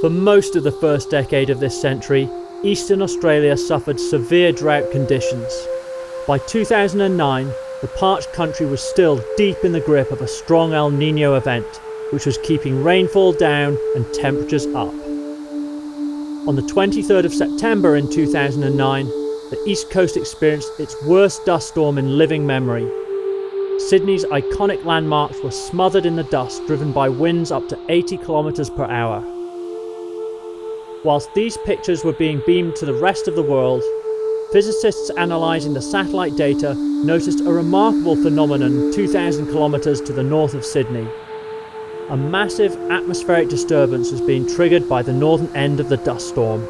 For most of the first decade of this century, eastern Australia suffered severe drought conditions. By 2009, the parched country was still deep in the grip of a strong El Niño event, which was keeping rainfall down and temperatures up. On the 23rd of September in 2009, the East Coast experienced its worst dust storm in living memory. Sydney's iconic landmarks were smothered in the dust, driven by winds up to 80 kilometres per hour. Whilst these pictures were being beamed to the rest of the world, physicists analysing the satellite data noticed a remarkable phenomenon 2,000 kilometres to the north of Sydney. A massive atmospheric disturbance was being triggered by the northern end of the dust storm.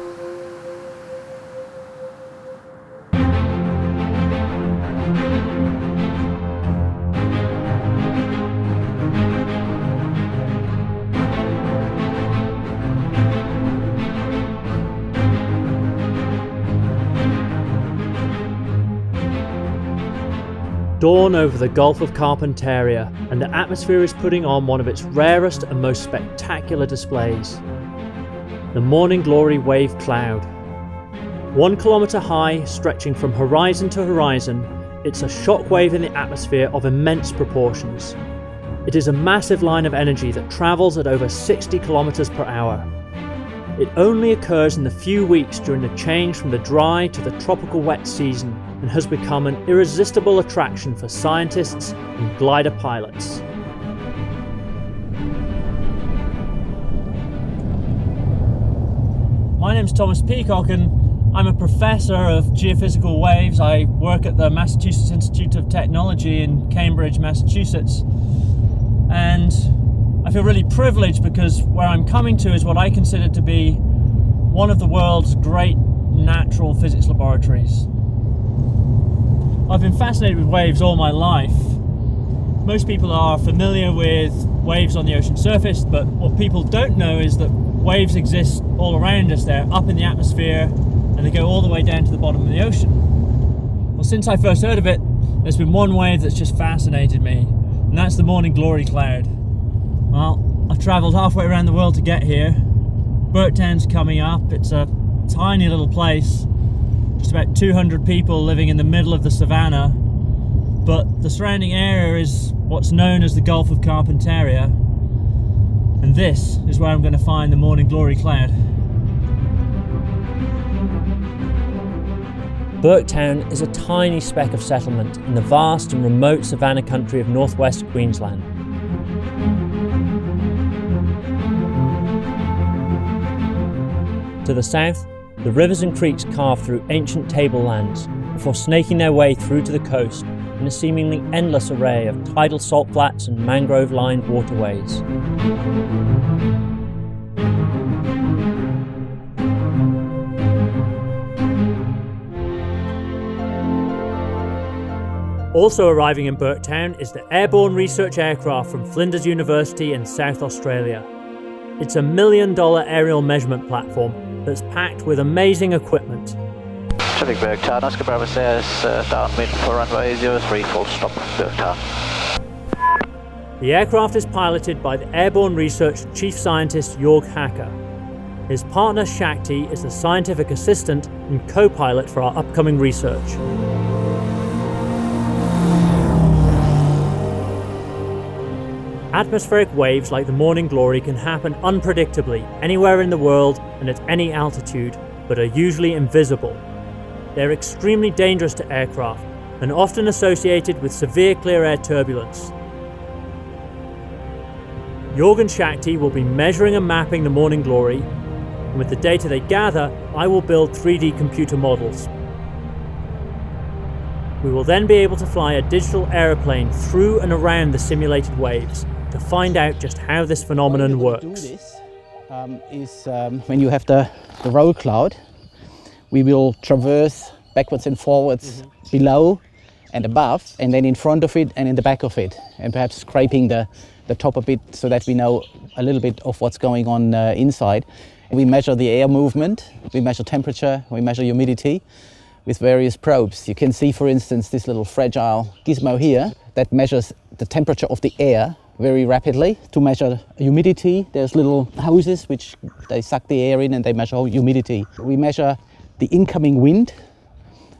Dawn over the Gulf of Carpentaria, and the atmosphere is putting on one of its rarest and most spectacular displays. The Morning Glory wave cloud. 1 kilometre high, stretching from horizon to horizon, it's a shockwave in the atmosphere of immense proportions. It is a massive line of energy that travels at over 60 kilometres per hour. It only occurs in the few weeks during the change from the dry to the tropical wet season, and has become an irresistible attraction for scientists and glider pilots. My name's Thomas Peacock and I'm a professor of geophysical waves. I work at the Massachusetts Institute of Technology in Cambridge, Massachusetts. And I feel really privileged because where I'm coming to is what I consider to be one of the world's great natural physics laboratories. I've been fascinated with waves all my life. Most people are familiar with waves on the ocean surface, but what people don't know is that waves exist all around us. They're up in the atmosphere and they go all the way down to the bottom of the ocean. Well, since I first heard of it, there's been one wave that's just fascinated me, and that's the Morning Glory cloud. Well, I've travelled halfway around the world to get here. Burketown's coming up. It's a tiny little place. Just about 200 people living in the middle of the savannah, but the surrounding area is what's known as the Gulf of Carpentaria, and this is where I'm going to find the Morning Glory cloud. Burketown is a tiny speck of settlement in the vast and remote savannah country of northwest Queensland. To the south, the rivers and creeks carve through ancient tablelands before snaking their way through to the coast in a seemingly endless array of tidal salt flats and mangrove-lined waterways. Also arriving in Burketown is the airborne research aircraft from Flinders University in South Australia. It's a $1 million aerial measurement platform that's packed with amazing equipment. Traffic Burketown, Oscar Bravo says downwind for runway 03, full stop Burketown. The aircraft is piloted by the Airborne Research Chief Scientist Jorg Hacker. His partner Shakti is the scientific assistant and co-pilot for our upcoming research. Atmospheric waves like the Morning Glory can happen unpredictably anywhere in the world and at any altitude, but are usually invisible. They're extremely dangerous to aircraft and often associated with severe clear air turbulence. Jorg and Shakti will be measuring and mapping the Morning Glory, and with the data they gather, I will build 3D computer models. We will then be able to fly a digital aeroplane through and around the simulated waves to find out just how this phenomenon works. Do this is when you have the roll cloud, we will traverse backwards and forwards below and above, and then in front of it and in the back of it, and perhaps scraping the top a bit so that we know a little bit of what's going on inside. We measure the air movement, we measure temperature, we measure humidity with various probes. You can see, for instance, this little fragile gizmo here that measures the temperature of the air very rapidly to measure humidity. There's little hoses which they suck the air in and they measure humidity. We measure the incoming wind,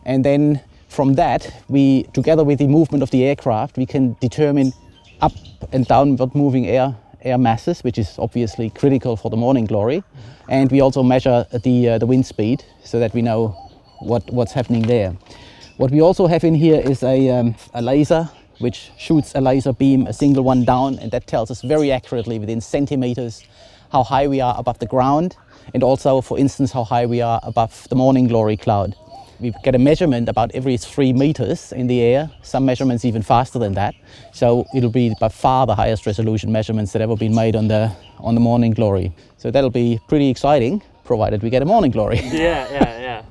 and then from that, we, together with the movement of the aircraft, we can determine up and downward moving air masses, which is obviously critical for the morning glory. And we also measure the wind speed so that we know what's happening there. What we also have in here is a laser which shoots a laser beam, a single one down, and that tells us very accurately within centimeters how high we are above the ground, and also, for instance, how high we are above the morning glory cloud. We get a measurement about every 3 meters in the air, some measurements even faster than that. So it'll be by far the highest resolution measurements that ever been made on the morning glory. So that'll be pretty exciting, provided we get a morning glory. Yeah.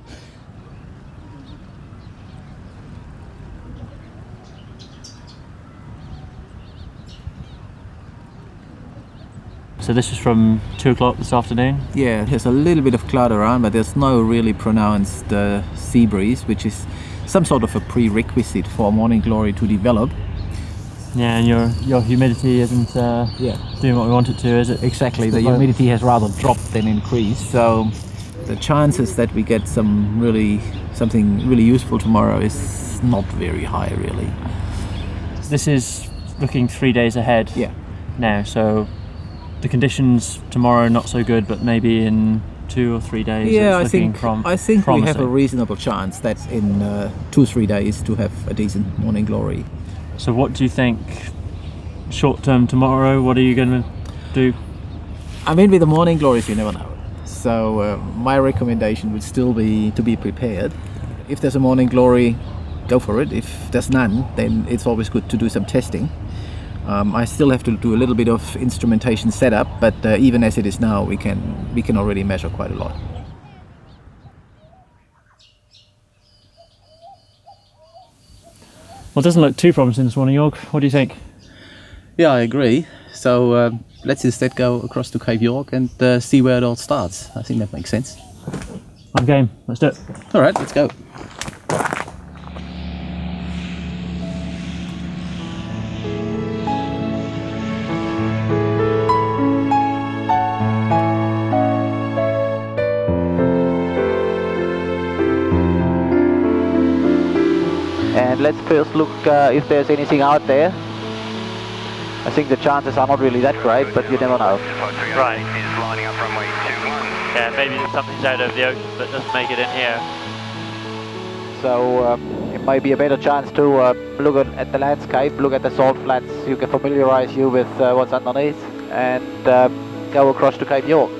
So this is from 2 o'clock this afternoon? Yeah, there's a little bit of cloud around, but there's no really pronounced sea breeze, which is some sort of a prerequisite for morning glory to develop. Yeah, and your humidity isn't doing what we want it to, is it? Exactly, the humidity has rather dropped than increased, so the chances that we get something really useful tomorrow is not very high, really. This is looking 3 days ahead now, so the conditions tomorrow not so good, but maybe in 2 or 3 days I think promising. we have a reasonable chance that in 2-3 days to have a decent morning glory. So what do you think short term tomorrow? What are you going to do? I mean, with the morning glories you never know. So my recommendation would still be to be prepared. If there's a morning glory, go for it. If there's none, then it's always good to do some testing. I still have to do a little bit of instrumentation setup, but even as it is now, we can already measure quite a lot. Well, it doesn't look too promising this morning, York. What do you think? Yeah, I agree. So let's instead go across to Cape York and see where it all starts. I think that makes sense. I'm game. Let's do it. All right, let's go. And let's first look if there's anything out there. I think the chances are not really that great, but you never know. Right. Yeah, maybe something's out of the ocean but doesn't make it in here. So it might be a better chance to look at the landscape, look at the salt flats. You can familiarize you with what's underneath, and go across to Cape York.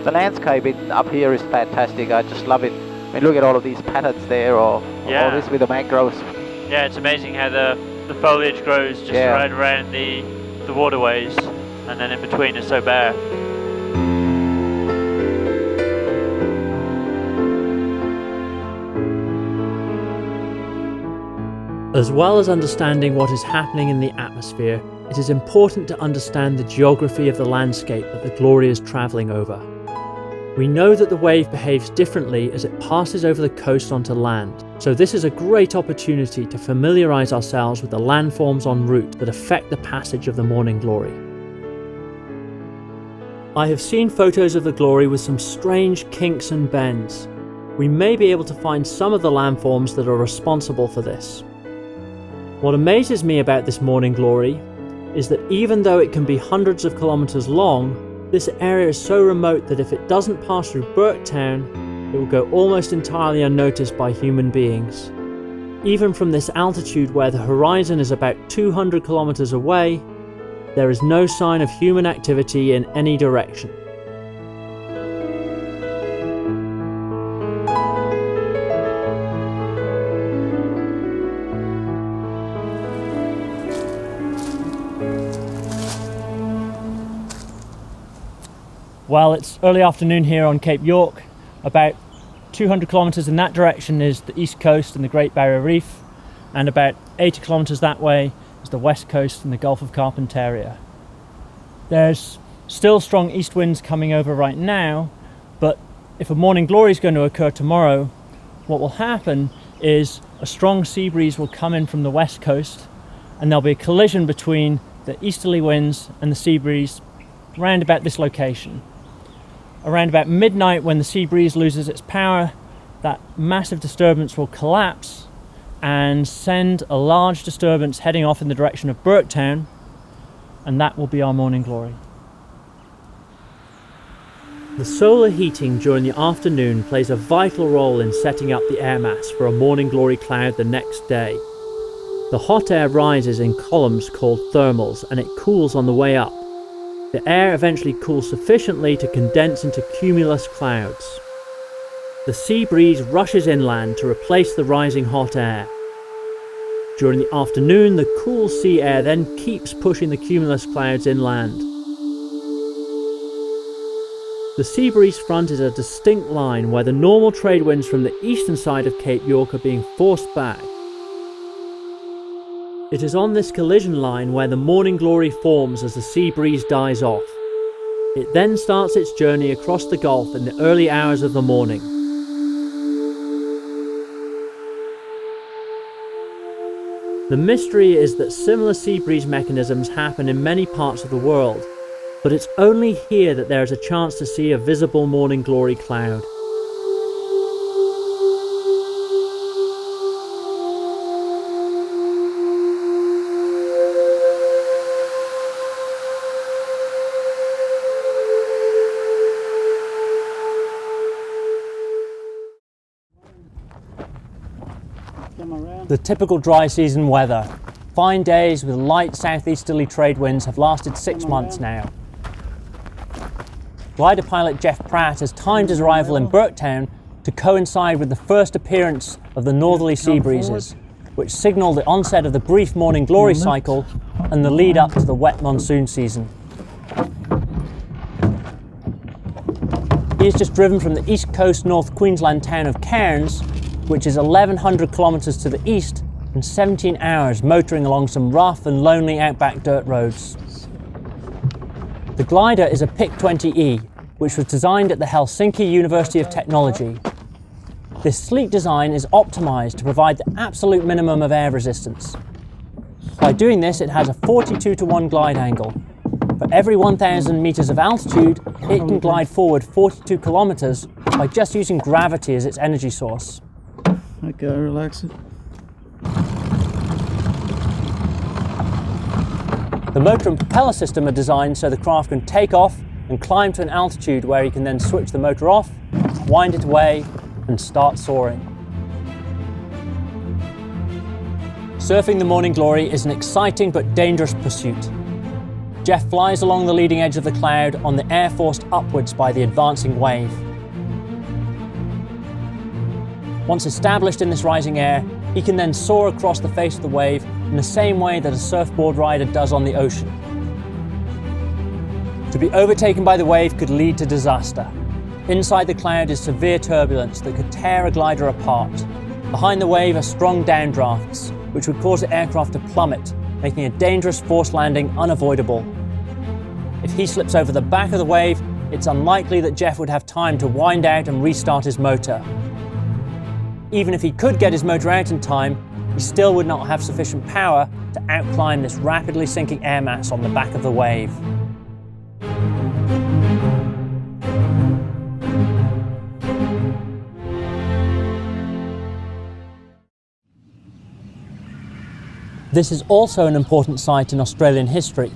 The landscape up here is fantastic. I just love it. I mean, look at all of these patterns there, or all this with the mangroves. Yeah, it's amazing how the foliage grows just right around the waterways, and then in between is so bare. As well as understanding what is happening in the atmosphere, it is important to understand the geography of the landscape that the glory is travelling over. We know that the wave behaves differently as it passes over the coast onto land, so this is a great opportunity to familiarise ourselves with the landforms en route that affect the passage of the morning glory. I have seen photos of the glory with some strange kinks and bends. We may be able to find some of the landforms that are responsible for this. What amazes me about this morning glory is that even though it can be hundreds of kilometres long, this area is so remote that if it doesn't pass through Burketown, it will go almost entirely unnoticed by human beings. Even from this altitude where the horizon is about 200 kilometres away, there is no sign of human activity in any direction. Well, it's early afternoon here on Cape York. About 200 kilometres in that direction is the east coast and the Great Barrier Reef, and about 80 kilometres that way is the west coast and the Gulf of Carpentaria. There's still strong east winds coming over right now, but if a morning glory is going to occur tomorrow, what will happen is a strong sea breeze will come in from the west coast, and there'll be a collision between the easterly winds and the sea breeze round about this location. Around about midnight, when the sea breeze loses its power, that massive disturbance will collapse and send a large disturbance heading off in the direction of Burketown, and that will be our morning glory. The solar heating during the afternoon plays a vital role in setting up the air mass for a morning glory cloud the next day. The hot air rises in columns called thermals, and it cools on the way up. The air eventually cools sufficiently to condense into cumulus clouds. The sea breeze rushes inland to replace the rising hot air. During the afternoon, the cool sea air then keeps pushing the cumulus clouds inland. The sea breeze front is a distinct line where the normal trade winds from the eastern side of Cape York are being forced back. It is on this collision line where the morning glory forms as the sea breeze dies off. It then starts its journey across the Gulf in the early hours of the morning. The mystery is that similar sea breeze mechanisms happen in many parts of the world, but it's only here that there is a chance to see a visible morning glory cloud. The typical dry season weather. Fine days with light southeasterly trade winds have lasted 6 months now. Glider pilot Jeff Pratt has timed his arrival in Burketown to coincide with the first appearance of the northerly sea breezes, which signal the onset of the brief morning glory cycle and the lead up to the wet monsoon season. He has just driven from the east coast North Queensland town of Cairns, which is 1,100 kilometres to the east, and 17 hours motoring along some rough and lonely outback dirt roads. The glider is a PIC 20E, which was designed at the Helsinki University of Technology. This sleek design is optimised to provide the absolute minimum of air resistance. By doing this, it has a 42:1 glide angle. For every 1,000 metres of altitude, it can glide forward 42 kilometres by just using gravity as its energy source. Okay, relax it. The motor and propeller system are designed so the craft can take off and climb to an altitude where you can then switch the motor off, wind it away, and start soaring. Surfing the morning glory is an exciting but dangerous pursuit. Jeff flies along the leading edge of the cloud on the air forced upwards by the advancing wave. Once established in this rising air, he can then soar across the face of the wave in the same way that a surfboard rider does on the ocean. To be overtaken by the wave could lead to disaster. Inside the cloud is severe turbulence that could tear a glider apart. Behind the wave are strong downdrafts, which would cause the aircraft to plummet, making a dangerous forced landing unavoidable. If he slips over the back of the wave, it's unlikely that Jeff would have time to wind out and restart his motor. Even if he could get his motor out in time, he still would not have sufficient power to outclimb this rapidly sinking air mass on the back of the wave. This is also an important site in Australian history.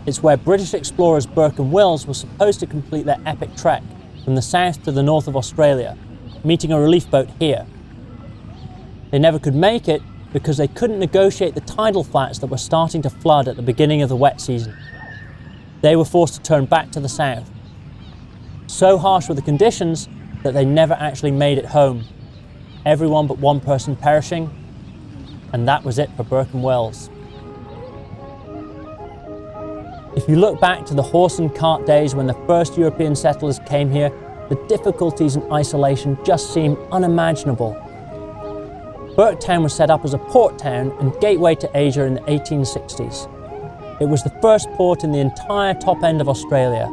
It's where British explorers Burke and Wills were supposed to complete their epic trek from the south to the north of Australia, meeting a relief boat here. They never could make it because they couldn't negotiate the tidal flats that were starting to flood at the beginning of the wet season. They were forced to turn back to the south. So harsh were the conditions that they never actually made it home. Everyone but one person perishing, and that was it for Burke and Wills. If you look back to the horse and cart days when the first European settlers came here, the difficulties and isolation just seem unimaginable. Burketown was set up as a port town and gateway to Asia in the 1860s. It was the first port in the entire top end of Australia.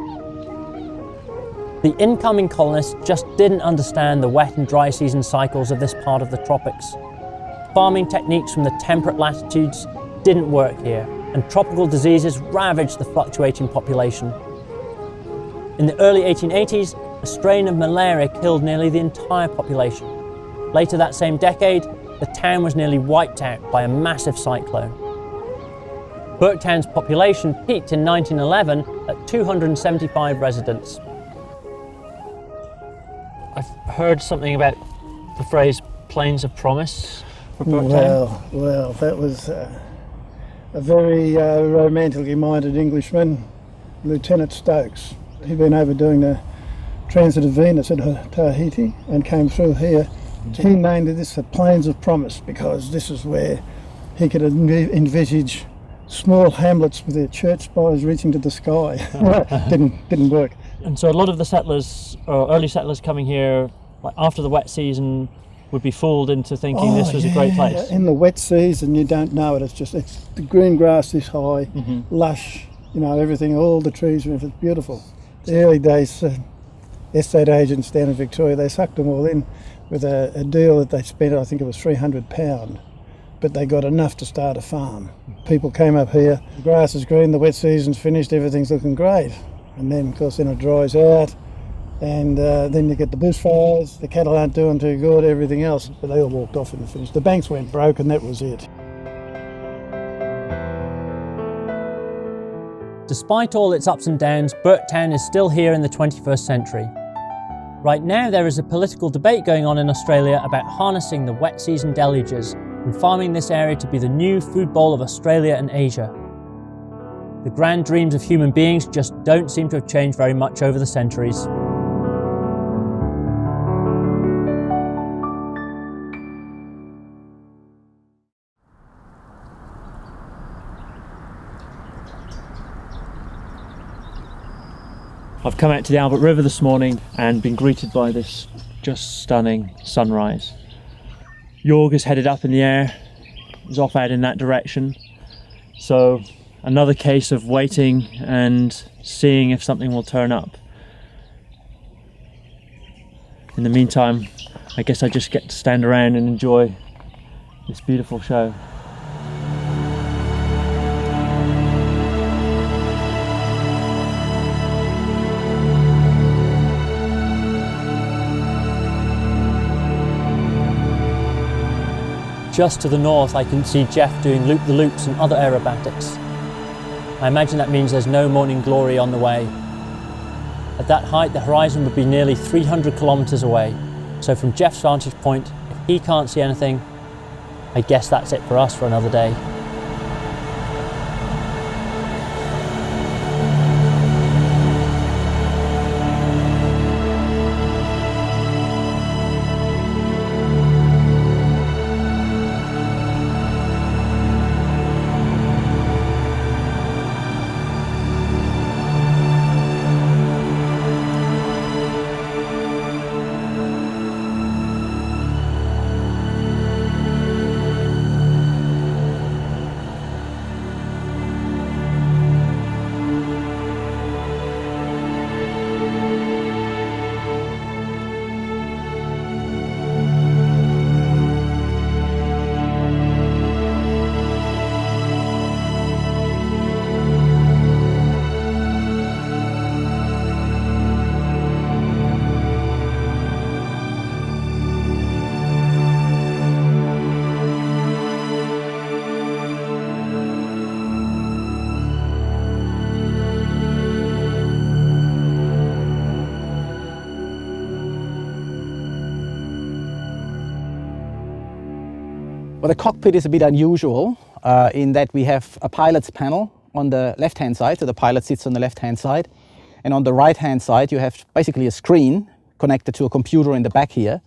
The incoming colonists just didn't understand the wet and dry season cycles of this part of the tropics. Farming techniques from the temperate latitudes didn't work here. and tropical diseases ravaged the fluctuating population. In the early 1880s, a strain of malaria killed nearly the entire population. Later that same decade, the town was nearly wiped out by a massive cyclone. Burketown's population peaked in 1911 at 275 residents. I've heard something about the phrase plains of promise for Burketown. Well, that was a very romantically minded Englishman, Lieutenant Stokes. He'd been over doing the transit of Venus at Tahiti and came through here. He named this the Plains of Promise because this is where he could envisage small hamlets with their church spires reaching to the sky. Didn't work. And so a lot of the settlers, or early settlers coming here like after the wet season, would be fooled into thinking this was a great place. In the wet season you don't know it, it's the green grass this high, lush, everything, all the trees, it's beautiful. The early days, estate agents down in Victoria, they sucked them all in with a deal that they spent, I think it was £300, but they got enough to start a farm. People came up here, the grass is green, the wet season's finished, everything's looking great. And then, of course, then it dries out, and then you get the bushfires, the cattle aren't doing too good, everything else, but they all walked off in the finish. The banks went broke and that was it. Despite all its ups and downs, Burketown is still here in the 21st century. Right now there is a political debate going on in Australia about harnessing the wet season deluges and farming this area to be the new food bowl of Australia and Asia. The grand dreams of human beings just don't seem to have changed very much over the centuries. I've come out to the Albert River this morning and been greeted by this just stunning sunrise. York is headed up in the air, is off out in that direction. So another case of waiting and seeing if something will turn up. In the meantime, I guess I just get to stand around and enjoy this beautiful show. Just to the north I can see Jeff doing loop-the-loops and other aerobatics. I imagine that means there's no morning glory on the way. At that height the horizon would be nearly 300 kilometres away, so from Jeff's vantage point, if he can't see anything, I guess that's it for us for another day. Well, the cockpit is a bit unusual in that we have a pilot's panel on the left-hand side, so the pilot sits on the left-hand side, and on the right-hand side you have basically a screen connected to a computer in the back here,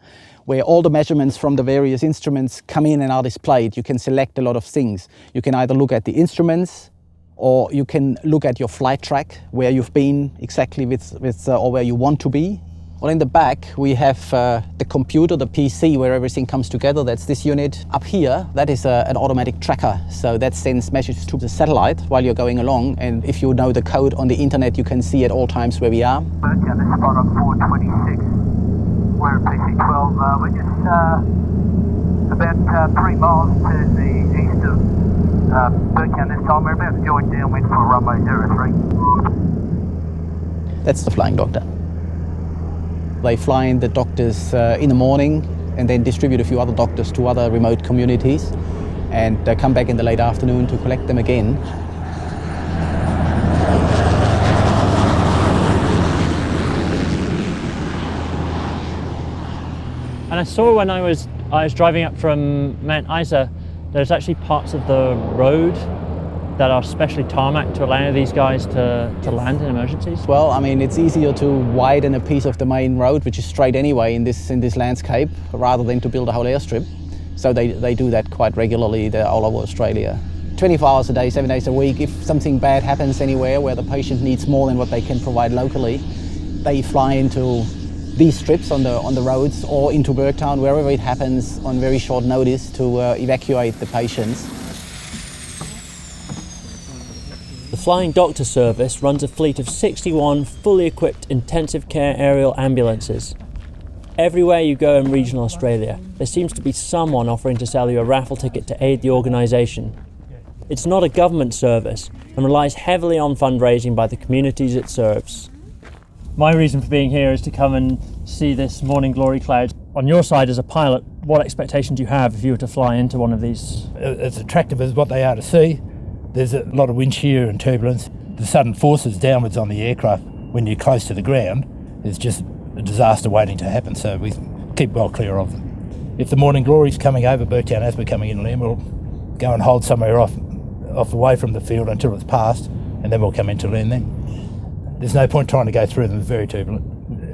where all the measurements from the various instruments come in and are displayed. You can select a lot of things. You can either look at the instruments, or you can look at your flight track, where you've been exactly or where you want to be. Well, in the back we have the computer, the PC, where everything comes together. That's this unit. Up here, that is an automatic tracker. So that sends messages to the satellite while you're going along. And if you know the code on the internet, you can see at all times where we are. Yeah, this is spot on 426. We're at PC12. We're just about 3 miles to the east of Burketown this time, we're about to join downwind for runway 03. That's the flying doctor. They fly in the doctors in the morning and then distribute a few other doctors to other remote communities and come back in the late afternoon to collect them again. And I saw when I was driving up from Mount Isa, there's actually parts of the road that are specially tarmacked to allow these guys to land in emergencies. Well, I mean, it's easier to widen a piece of the main road, which is straight anyway in this landscape, rather than to build a whole airstrip. So they do that quite regularly. They're all over Australia. 24 hours a day, 7 days a week. If something bad happens anywhere where the patient needs more than what they can provide locally, they fly into these strips on the roads or into Burketown, wherever it happens, on very short notice to evacuate the patients. The Flying Doctor Service runs a fleet of 61 fully equipped intensive care aerial ambulances. Everywhere you go in regional Australia, there seems to be someone offering to sell you a raffle ticket to aid the organisation. It's not a government service and relies heavily on fundraising by the communities it serves. My reason for being here is to come and see this morning glory cloud. On your side as a pilot, what expectation do you have if you were to fly into one of these? As attractive as what they are to see, there's a lot of wind shear and turbulence. The sudden forces downwards on the aircraft when you're close to the ground is just a disaster waiting to happen, so we keep well clear of them. If the morning glory's coming over Burketown as we're coming in land, we'll go and hold somewhere off away from the field until it's passed, and then we'll come into land then. There's no point trying to go through them, it's very turbulent.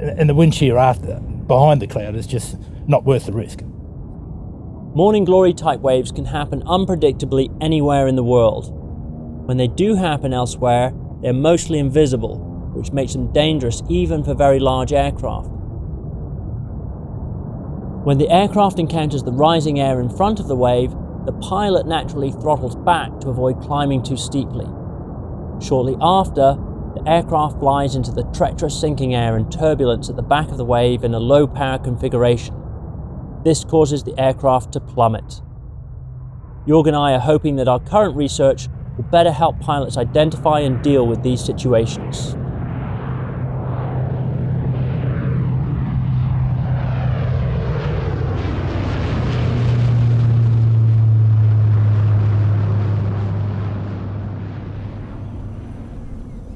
And the wind shear behind the cloud is just not worth the risk. Morning glory type waves can happen unpredictably anywhere in the world. When they do happen elsewhere, they're mostly invisible, which makes them dangerous even for very large aircraft. When the aircraft encounters the rising air in front of the wave, the pilot naturally throttles back to avoid climbing too steeply. Shortly after, the aircraft flies into the treacherous sinking air and turbulence at the back of the wave in a low power configuration. This causes the aircraft to plummet. Jorg and I are hoping that our current research will better help pilots identify and deal with these situations.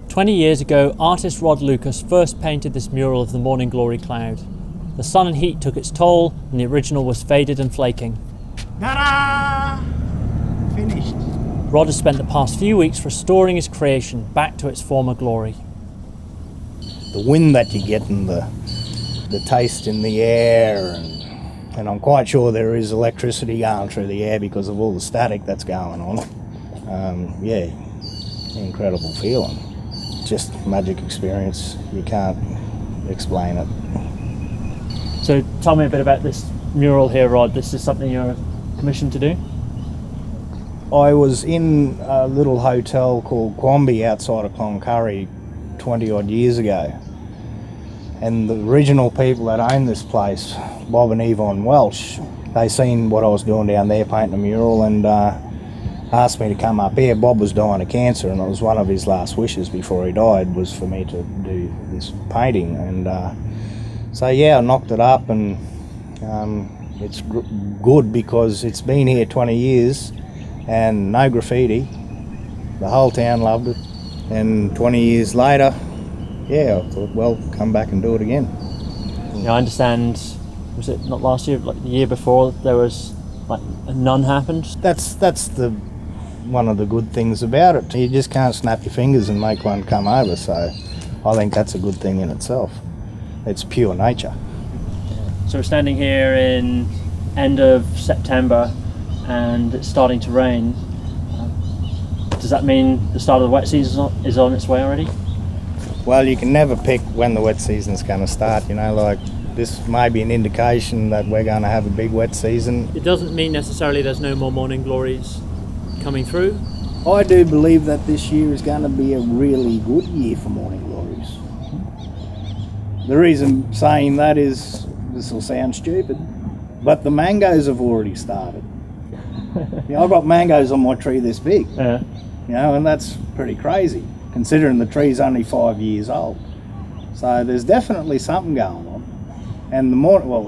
"20 years ago, artist Rod Lucas first painted this mural of the morning glory cloud. The sun and heat took its toll, and the original was faded and flaking. Ta-da! Finished. Rod has spent the past few weeks restoring his creation back to its former glory. The wind that you get and the taste in the air, and I'm quite sure there is electricity going through the air because of all the static that's going on. Yeah, incredible feeling. Just magic experience. You can't explain it. So tell me a bit about this mural here, Rod. This is something you're commissioned to do? I was in a little hotel called Quamby outside of Cloncurry 20 odd years ago, and the original people that owned this place, Bob and Yvonne Welsh, they seen what I was doing down there painting a mural and asked me to come up here. Bob was dying of cancer, and it was one of his last wishes before he died was for me to do this painting, and so yeah, I knocked it up, and it's good because it's been here 20 years and no graffiti. The whole town loved it, and 20 years later, yeah, I thought, well, come back and do it again. Yeah, I understand, was it not last year, like the year before, there was like none happened? That's the one of the good things about it. You just can't snap your fingers and make one come over, so I think that's a good thing in itself. It's pure nature. So we're standing here in end of September and it's starting to rain. Does that mean the start of the wet season is on its way already? Well, you can never pick when the wet season's going to start, you know, like this may be an indication that we're going to have a big wet season. It doesn't mean necessarily there's no more morning glories coming through. I do believe that this year is going to be a really good year for morning glories. The reason saying that is, this will sound stupid, but the mangoes have already started. You know, I've got mangoes on my tree this big. Yeah. You know, and that's pretty crazy, considering the tree's only 5 years old. So there's definitely something going on. And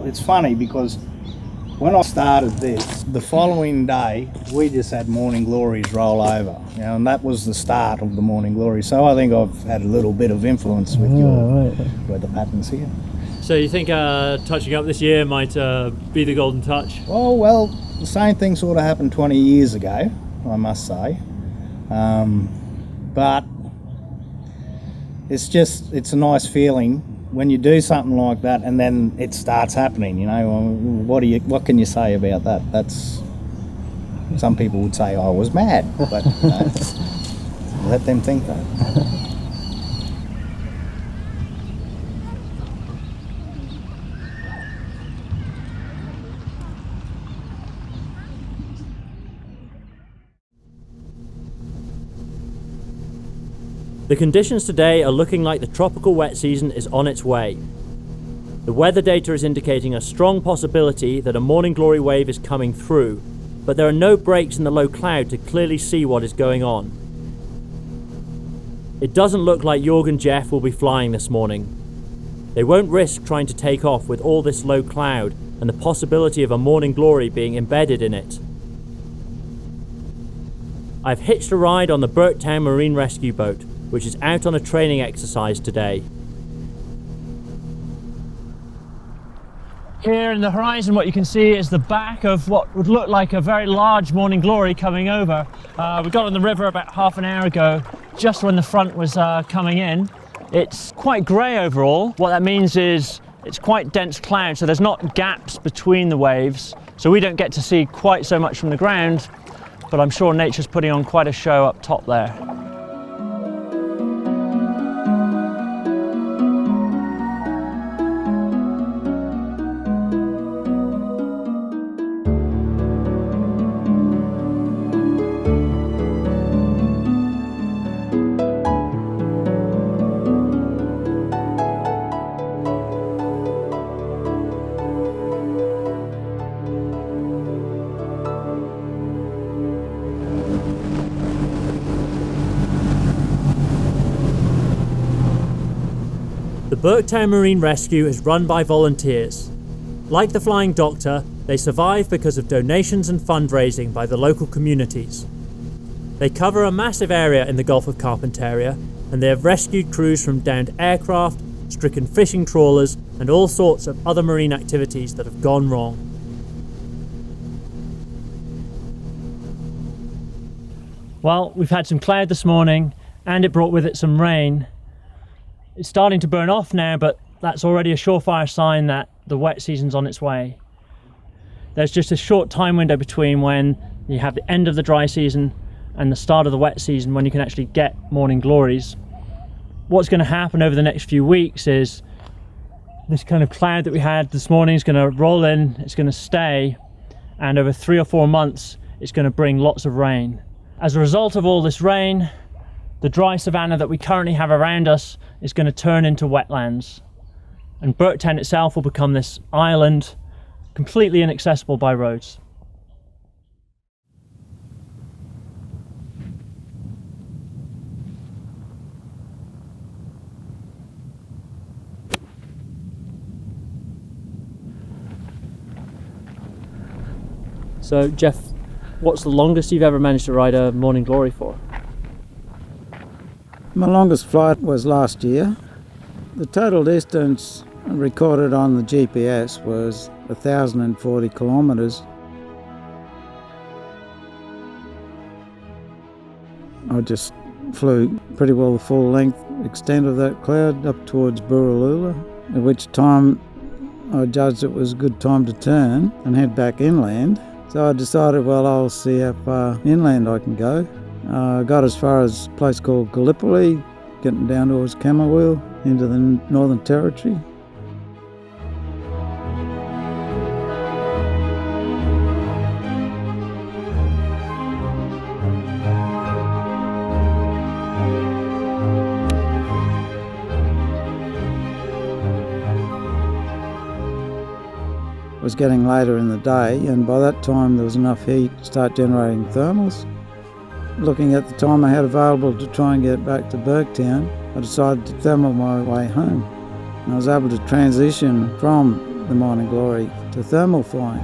it's funny because when I started this, the following day, we just had morning glories roll over, you know, and that was the start of the morning glory. So I think I've had a little bit of influence with with the patterns here. So you think touching up this year might be the golden touch? Oh, well, the same thing sort of happened 20 years ago, I must say. But it's a nice feeling when you do something like that and then it starts happening, you know. What can you say about that? That's, some people would say I was mad, but let them think that. The conditions today are looking like the tropical wet season is on its way. The weather data is indicating a strong possibility that a morning glory wave is coming through, but there are no breaks in the low cloud to clearly see what is going on. It doesn't look like Jorg and Jeff will be flying this morning. They won't risk trying to take off with all this low cloud and the possibility of a morning glory being embedded in it. I've hitched a ride on the Burketown Marine Rescue boat, which is out on a training exercise today. Here in the horizon, what you can see is the back of what would look like a very large morning glory coming over. We got on the river about half an hour ago, just when the front was coming in. It's quite grey overall. What that means is it's quite dense cloud, so there's not gaps between the waves, so we don't get to see quite so much from the ground, but I'm sure nature's putting on quite a show up top there. The Burketown Marine Rescue is run by volunteers. Like the Flying Doctor, they survive because of donations and fundraising by the local communities. They cover a massive area in the Gulf of Carpentaria, and they have rescued crews from downed aircraft, stricken fishing trawlers, and all sorts of other marine activities that have gone wrong. Well, we've had some cloud this morning, and it brought with it some rain. It's starting to burn off now, but that's already a surefire sign that the wet season's on its way. There's just a short time window between when you have the end of the dry season and the start of the wet season when you can actually get morning glories. What's going to happen over the next few weeks is this kind of cloud that we had this morning is going to roll in, it's going to stay, and over 3 or 4 months it's going to bring lots of rain. As a result of all this rain, the dry savanna that we currently have around us is going to turn into wetlands, and Burketown itself will become this island completely inaccessible by roads. So Jeff, what's the longest you've ever managed to ride a morning glory for? My longest flight was last year. The total distance recorded on the GPS was 1,040 kilometres. I just flew pretty well the full length extent of that cloud up towards Borroloola, at which time I judged it was a good time to turn and head back inland. So I decided, well, I'll see how far inland I can go. I got as far as a place called Gallipoli, getting down towards Camberwell into the Northern Territory. was getting later in the day, and by that time there was enough heat to start generating thermals. Looking at the time I had available to try and get back to Burketown, I decided to thermal my way home. And I was able to transition from the Morning Glory to thermal flying.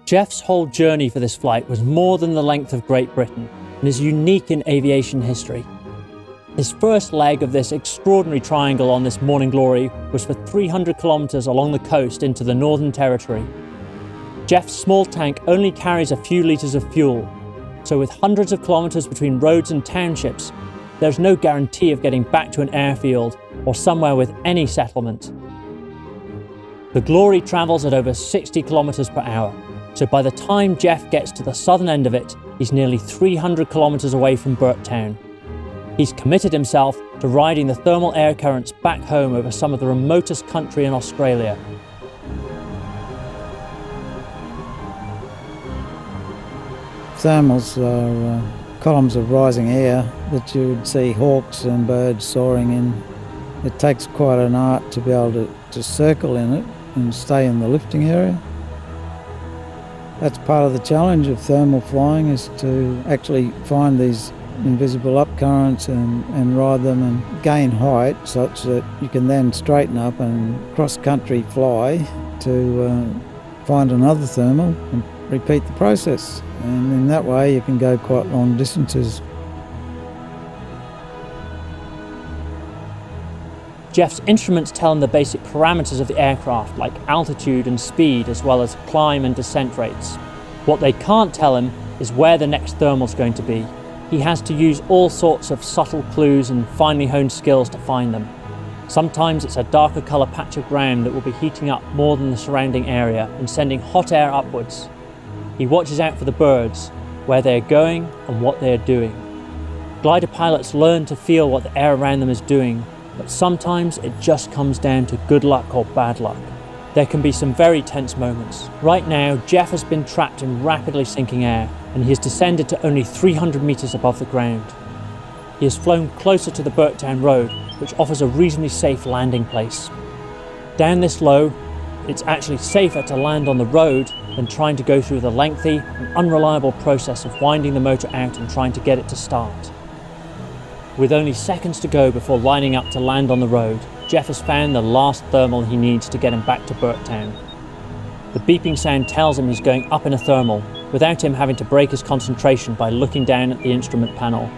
Jeff's whole journey for this flight was more than the length of Great Britain and is unique in aviation history. His first leg of this extraordinary triangle on this Morning Glory was for 300 kilometres along the coast into the Northern Territory. Jeff's small tank only carries a few litres of fuel, so with hundreds of kilometres between roads and townships, there's no guarantee of getting back to an airfield or somewhere with any settlement. The Glory travels at over 60 kilometres per hour, so by the time Jeff gets to the southern end of it, he's nearly 300 kilometres away from Burketown. He's committed himself to riding the thermal air currents back home over some of the remotest country in Australia. Thermals are columns of rising air that you would see hawks and birds soaring in. It takes quite an art to be able to circle in it and stay in the lifting area. That's part of the challenge of thermal flying, is to actually find these invisible up currents and ride them and gain height such that you can then straighten up and cross-country fly to find another thermal and repeat the process. And in that way you can go quite long distances. Jeff's instruments tell him the basic parameters of the aircraft, like altitude and speed, as well as climb and descent rates. What they can't tell him is where the next thermal's going to be. He has to use all sorts of subtle clues and finely honed skills to find them. Sometimes it's a darker colour patch of ground that will be heating up more than the surrounding area and sending hot air upwards. He watches out for the birds, where they are going and what they are doing. Glider pilots learn to feel what the air around them is doing, but sometimes it just comes down to good luck or bad luck. There can be some very tense moments. Right now, Jeff has been trapped in rapidly sinking air, and he has descended to only 300 metres above the ground. He has flown closer to the Burketown road, which offers a reasonably safe landing place. Down this low, it's actually safer to land on the road than trying to go through the lengthy and unreliable process of winding the motor out and trying to get it to start. With only seconds to go before lining up to land on the road, Jeff has found the last thermal he needs to get him back to Burketown. The beeping sound tells him he's going up in a thermal, without him having to break his concentration by looking down at the instrument panel.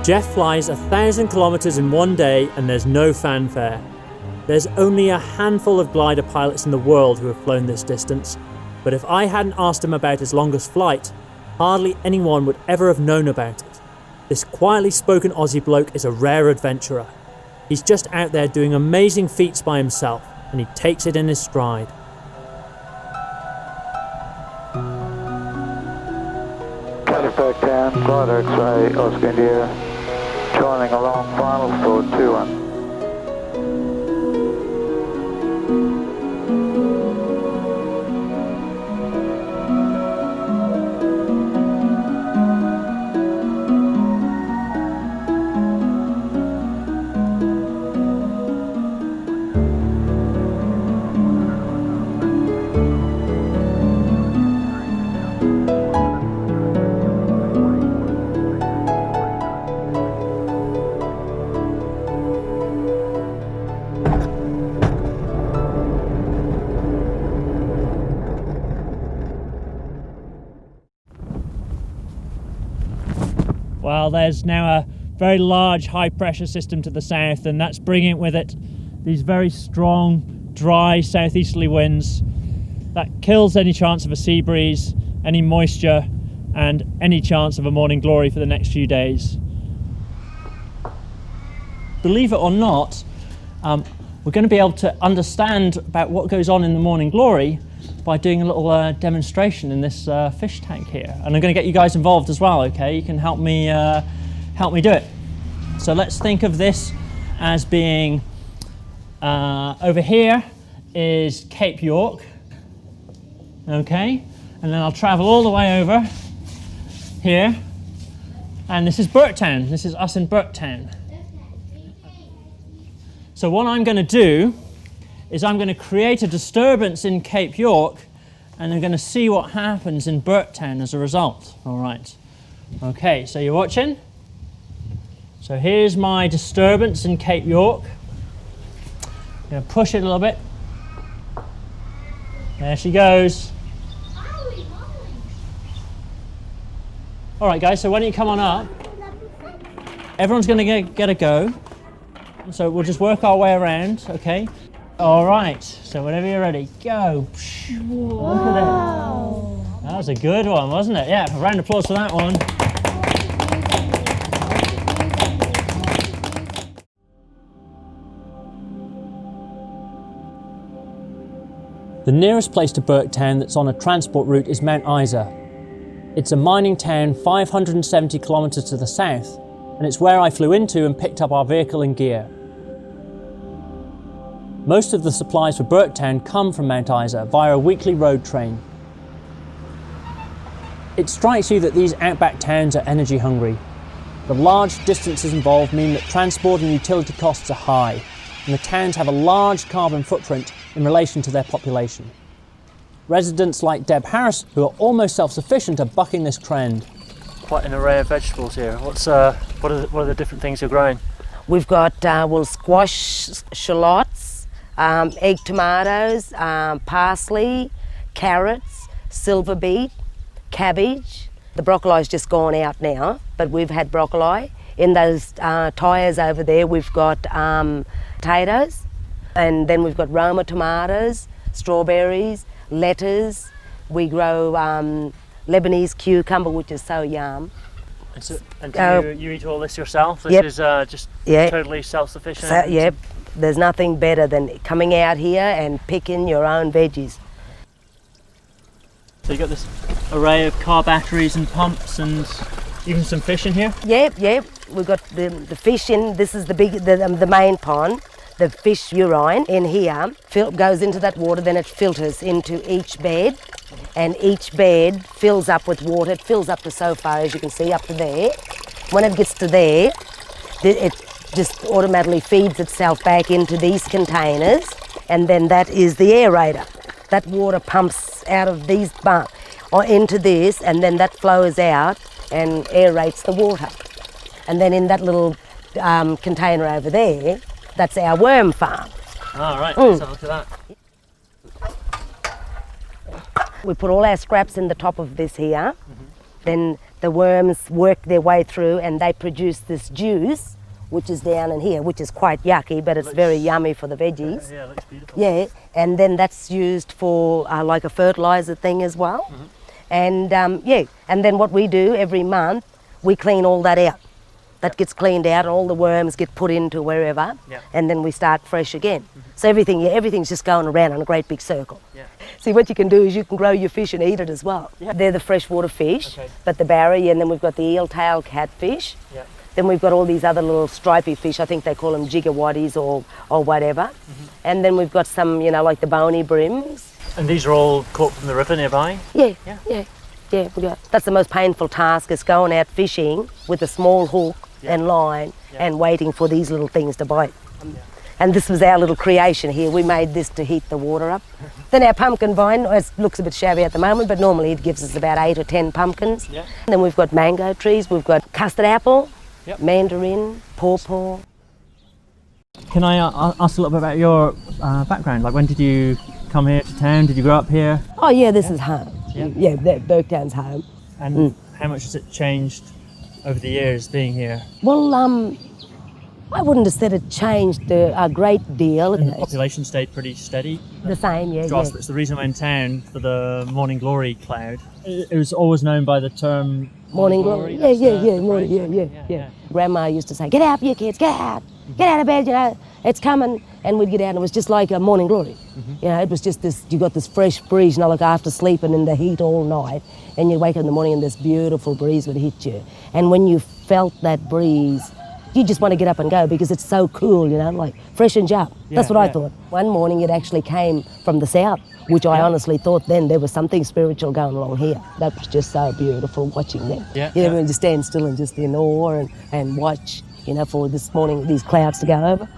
Jeff flies 1,000 kilometres in one day and there's no fanfare. There's only a handful of glider pilots in the world who have flown this distance, but if I hadn't asked him about his longest flight, hardly anyone would ever have known about it. This quietly spoken Aussie bloke is a rare adventurer. He's just out there doing amazing feats by himself, and he takes it in his stride. Burketown, glider X-ray, Oscar India, joining along final for 2-1. Well, there's now a very large high pressure system to the south, and that's bringing with it these very strong, dry southeasterly winds that kills any chance of a sea breeze, any moisture, and any chance of a morning glory for the next few days. Believe it or not, we're going to be able to understand about what goes on in the morning glory by doing a little demonstration in this fish tank here, and I'm going to get you guys involved as well. Okay, you can help me do it. So let's think of this as being over here is Cape York, okay, and then I'll travel all the way over here, and this is Burketown. This is us in Burketown. So what I'm going to do is I'm going to create a disturbance in Cape York, and I'm going to see what happens in Burketown as a result. All right. Okay, so you're watching. So here's my disturbance in Cape York. I'm going to push it a little bit. There she goes. All right, guys, so why don't you come on up? Everyone's going to get a go. So we'll just work our way around, okay? All right, so whenever you're ready, go. Whoa. Look at that. That was a good one, wasn't it? Yeah, a round of applause for that one. The nearest place to Burketown that's on a transport route is Mount Isa. It's a mining town 570 kilometres to the south, and it's where I flew into and picked up our vehicle and gear. Most of the supplies for Burketown come from Mount Isa via a weekly road train. It strikes you that these outback towns are energy hungry. The large distances involved mean that transport and utility costs are high, and the towns have a large carbon footprint in relation to their population. Residents like Deb Harris, who are almost self-sufficient, are bucking this trend. Quite an array of vegetables here. What are the different things you're growing? We've got squash, shallots, egg tomatoes, parsley, carrots, silver beet, cabbage. The broccoli's just gone out now, but we've had broccoli. In those tyres over there, we've got potatoes, and then we've got Roma tomatoes, strawberries, lettuce. We grow Lebanese cucumber, which is so yum. And do you eat all this yourself? This is just totally self-sufficient? Yep. There's nothing better than coming out here and picking your own veggies. So you've got this array of car batteries and pumps and even some fish in here? Yep. We've got the fish in, this is the main pond. The fish urine in here goes into that water, then it filters into each bed, and each bed fills up with water. It fills up to so far, as you can see, up to there. When it gets to there, it just automatically feeds itself back into these containers, and then that is the aerator. That water pumps out of these or into this, and then that flows out and aerates the water. And then in that little container over there, that's our worm farm. Oh, right, let's have a look at that. We put all our scraps in the top of this here. Then the worms work their way through and they produce this juice, which is down in here, which is quite yucky, but it's very yummy for the veggies. Yeah, it looks beautiful. Yeah, and then that's used for like a fertiliser thing as well. And and then what we do every month, we clean all that out. That gets cleaned out, and all the worms get put into wherever, and then we start fresh again. So everything's just going around in a great big circle. See, what you can do is you can grow your fish and eat it as well. They're the freshwater fish, but the barry, and then we've got the eel-tailed catfish. Then we've got all these other little stripy fish, I think they call them jigawatties or whatever. And then we've got some, like the bony brims. And these are all caught from the river nearby? Yeah. That's the most painful task, is going out fishing with a small hook and line and waiting for these little things to bite. And this was our little creation here. We made this to heat the water up. Then our pumpkin vine, it looks a bit shabby at the moment, but normally it gives us about 8 or 10 pumpkins. And then we've got mango trees, we've got custard apple, mandarin, pawpaw. Can I ask a little bit about your background? Like, when did you come here to town? Did you grow up here? Oh yeah, this is home. Yeah, Burketown's home. And how much has it changed over the years being here? Well, I wouldn't have said it changed a great deal. And the population stayed pretty steady? The same, yeah. It's the reason I went in town for the morning glory cloud. It was always known by the term morning glory. Yeah. Grandma used to say, "Get out, you kids, get out of bed, it's coming." And we'd get out and it was just like a morning glory. It was just this, you got this fresh breeze, like after sleeping in the heat all night, and you'd wake up in the morning and this beautiful breeze would hit you. And when you felt that breeze, you just want to get up and go because it's so cool, you know, like freshens you up. That's what I thought. One morning it actually came from the south, which I honestly thought then there was something spiritual going along here. That was just so beautiful watching them. Everyone just stand still and just in awe and watch, you know, for this morning, these clouds to go over.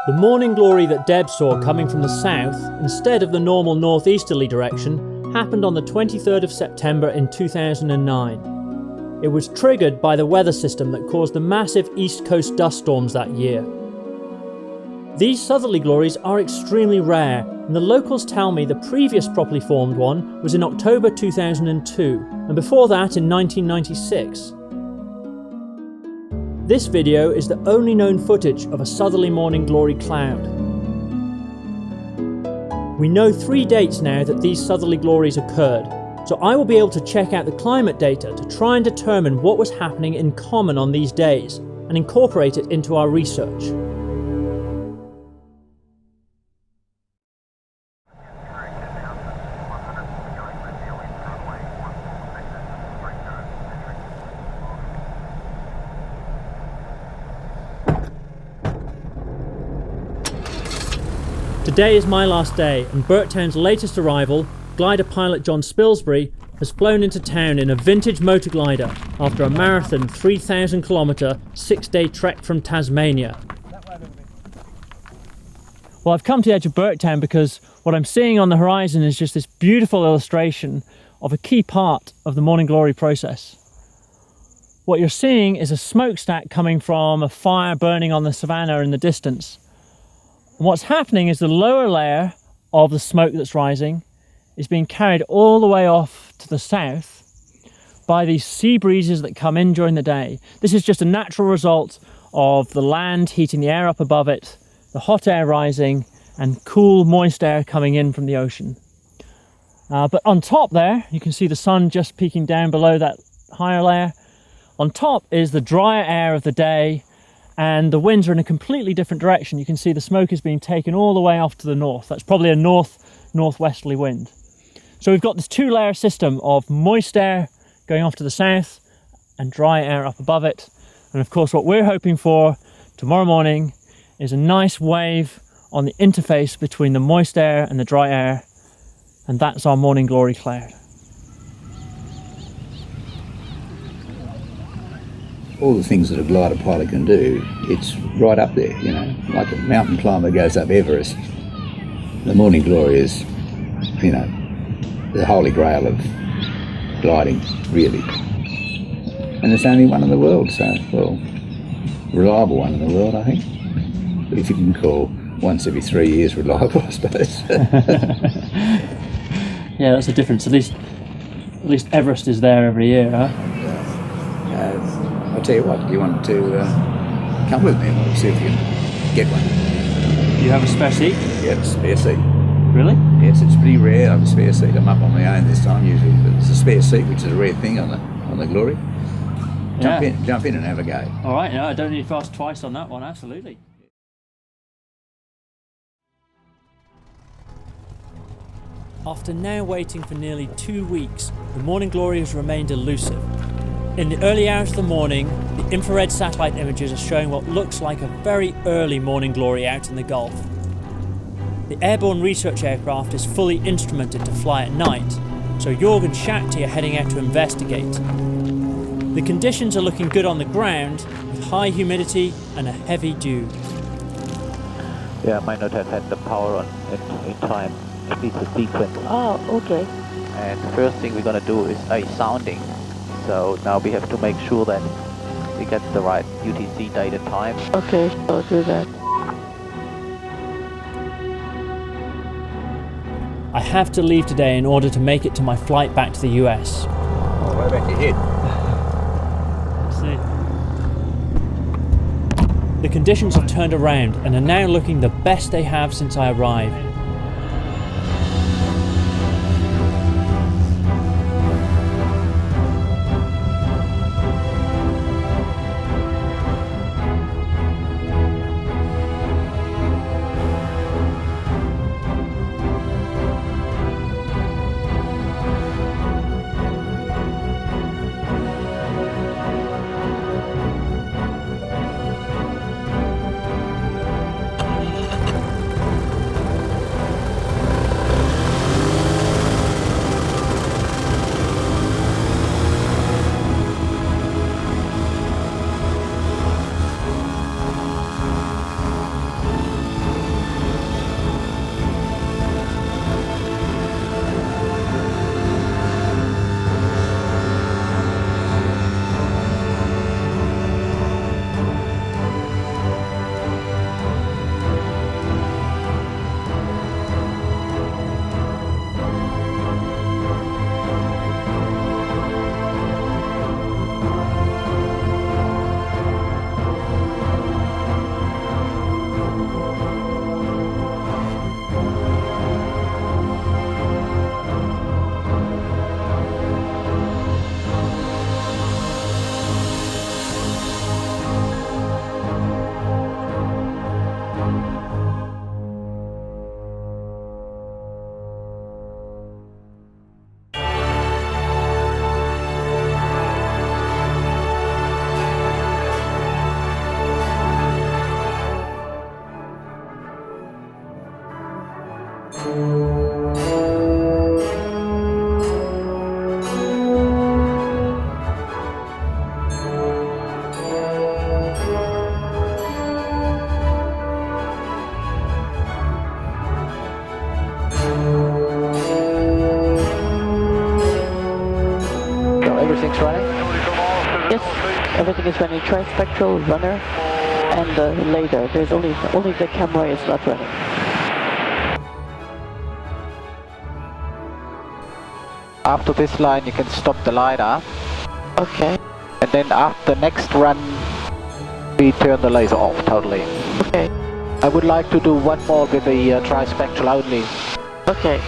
The morning glory that Deb saw coming from the south, instead of the normal northeasterly direction, happened on the 23rd of September in 2009. It was triggered by the weather system that caused the massive east coast dust storms that year. These southerly glories are extremely rare, and the locals tell me the previous properly formed one was in October 2002, and before that in 1996. This video is the only known footage of a southerly morning glory cloud. We know 3 dates now that these southerly glories occurred, so I will be able to check out the climate data to try and determine what was happening in common on these days and incorporate it into our research. Today is my last day, and Burketown's latest arrival, glider pilot John Spilsbury, has flown into town in a vintage motor glider after a marathon 3,000 kilometre, 6-day trek from Tasmania. Well, I've come to the edge of Burketown because what I'm seeing on the horizon is just this beautiful illustration of a key part of the morning glory process. What you're seeing is a smokestack coming from a fire burning on the savannah in the distance. And what's happening is the lower layer of the smoke that's rising is being carried all the way off to the south by these sea breezes that come in during the day. This is just a natural result of the land heating the air up above it, the hot air rising, and cool, moist air coming in from the ocean. But on top there, you can see the sun just peeking down below that higher layer. On top is the drier air of the day, and the winds are in a completely different direction. You can see the smoke is being taken all the way off to the north. That's probably a northwesterly wind. So we've got this 2-layer system of moist air going off to the south and dry air up above it. And of course what we're hoping for tomorrow morning is a nice wave on the interface between the moist air and the dry air, and that's our morning glory cloud. All the things that a glider pilot can do, it's right up there, you know, like a mountain climber goes up Everest. The morning glory is, you know, the holy grail of gliding, really. And it's only one in the world, so, well, reliable one in the world, I think. But if you can call once every 3 years reliable, I suppose. Yeah, that's the difference. At least Everest is there every year, huh? I'll tell you what, do you want to come with me and we'll see if you can get one? You have a spare seat? Yeah, a spare seat. Really? Yes, it's pretty rare. I have a spare seat. I'm up on my own this time usually, but it's a spare seat, which is a rare thing on the Glory. Jump in and have a go. All right, no, I don't need to ask twice on that one, absolutely. After now waiting for nearly 2 weeks, the morning glory has remained elusive. In the early hours of the morning, the infrared satellite images are showing what looks like a very early morning glory out in the Gulf. The airborne research aircraft is fully instrumented to fly at night, so Jorg and Shakti are heading out to investigate. The conditions are looking good on the ground, with high humidity and a heavy dew. Yeah, I might not have had the power on in time. It needs a sequence. Oh, okay. And the first thing we're going to do is a sounding. So now we have to make sure that we get the right UTC date and time. Okay, I'll do that. I have to leave today in order to make it to my flight back to the US. Oh, what about your head? Let's see. The conditions have turned around and are now looking the best they have since I arrived. is running trispectral, runner, and later. There's only the camera is not running. After this line, you can stop the LiDAR. Okay. And then after the next run, we turn the laser off totally. Okay. I would like to do one more with the trispectral only. Okay.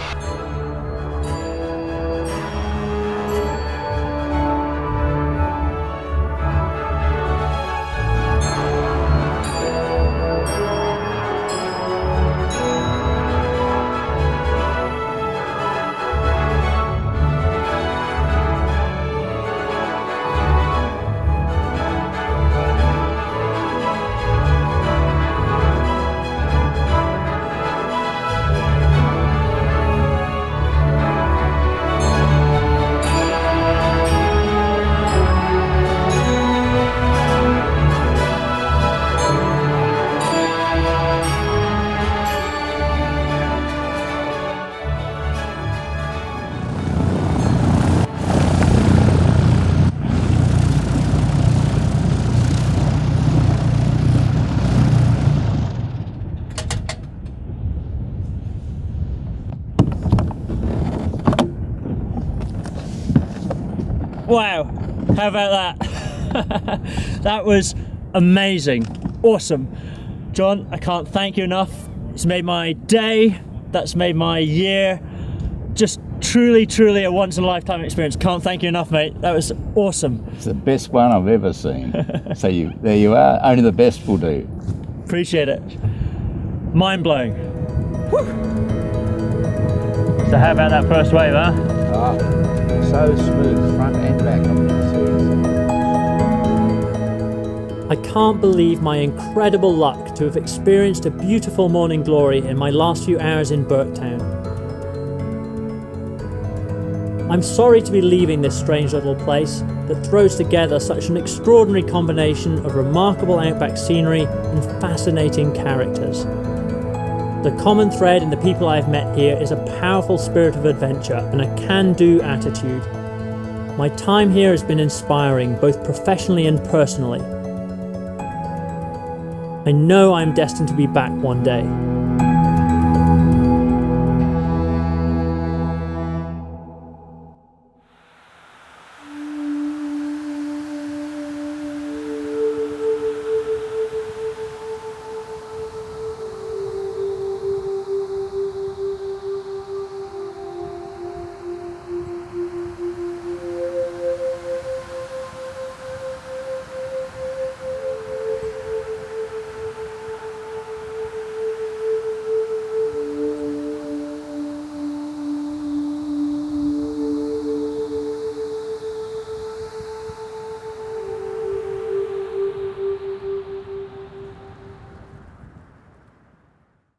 Wow, how about that? That was amazing, awesome. John, I can't thank you enough. It's made my day, that's made my year. Just truly a once in a lifetime experience. Can't thank you enough, mate. That was awesome. It's the best one I've ever seen. So there you are, only the best will do. Appreciate it. Mind blowing. Whew. So how about that first wave, huh? So smooth, front and back. I can't believe my incredible luck to have experienced a beautiful morning glory in my last few hours in Burketown. I'm sorry to be leaving this strange little place that throws together such an extraordinary combination of remarkable outback scenery and fascinating characters. The common thread in the people I've met here is a powerful spirit of adventure and a can-do attitude. My time here has been inspiring, both professionally and personally. I know I'm destined to be back one day.